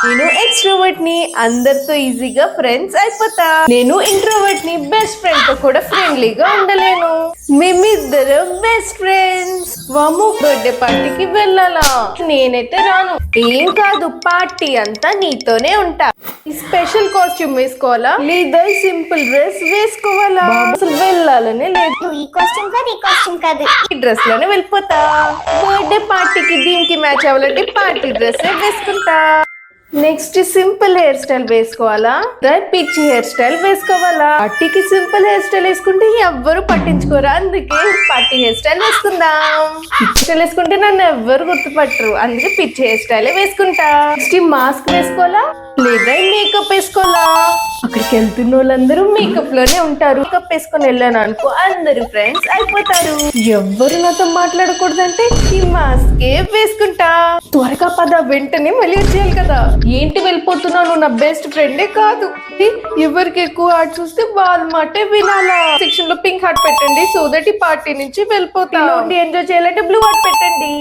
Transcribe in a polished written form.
నేను ఎక్స్ట్రోవర్ట్ ని, అందరితో ఈజీగా ఫ్రెండ్స్ అయిపోతా. నేను ఇంట్రోవర్ట్ ని, బెస్ట్ ఫ్రెండ్ తో కూడా ఫ్రెండ్లీగా ఉండలేను. మేమిద్దరం బెస్ట్ ఫ్రెండ్స్. వాము బర్త్డే పార్టీకి వెళ్ళాలా? నేనైతే రాను. ఏం కాదు, పార్టీ అంతా నీతోనే ఉంటా. ఈ స్పెషల్ కాస్ట్యూమ్ వేసుకోవాలా లేదా సింపుల్ డ్రెస్ వేసుకోవాలా? అసలు వెళ్ళాలనే లేదు. ఈ కాస్ట్యూమ్ కాదు ఈ డ్రెస్ లోనే వెళ్ళిపోతా. బర్త్డే పార్టీకి దీనికి మ్యాచ్ అవ్వాలంటే పార్టీ డ్రెస్ వేసుకుంటా. నెక్స్ట్ సింపుల్ హెయిర్ స్టైల్ వేసుకోవాలా, పిచ్చి హెయిర్ స్టైల్ వేసుకోవాలా? పార్టీకి సింపుల్ హెయిర్ స్టైల్ వేసుకుంటే ఎవ్వరు పట్టించుకోరా, అందుకే పార్టీ హెయిర్ స్టైల్ వేసుకుందాం. పిచ్చి స్టైల్ వేసుకుంటే నన్ను ఎవ్వరు గుర్తుపట్టరు, అందుకే పిచ్చి హెయిర్ స్టైల్ వేసుకుంటా. నెక్స్ట్ మాస్క్ వేసుకోవాలా లేదా మేకప్ వేసుకోవాలా? అక్కడికి వెళ్తున్న వాళ్ళందరూ మేకప్ లోనే ఉంటారు. మేకప్ వేసుకొని వెళ్ళాను అనుకో, అందరు ఫ్రెండ్స్ అయిపోతారు. ఎవ్వరు నాతో మాట్లాడకూడదంటే ఈ మాస్కే వేసుకుంటా. త్వరగా పద, వెంటనే మళ్ళీ వచ్చేయాలి కదా. ఏంటి వెళ్ళిపోతున్నావు, నా బెస్ట్ ఫ్రెండే కాదు. ఎవరికి ఎక్కువ హార్ట్ చూస్తే వాళ్ళ మాటే వినాలా. సెక్షన్ లో పింక్ హార్ట్ పెట్టండి, సో దట్ ఈ పార్టీ నుంచి వెళ్ళిపోతా. ఎంజాయ్ చేయాలంటే బ్లూ హార్ట్ పెట్టండి.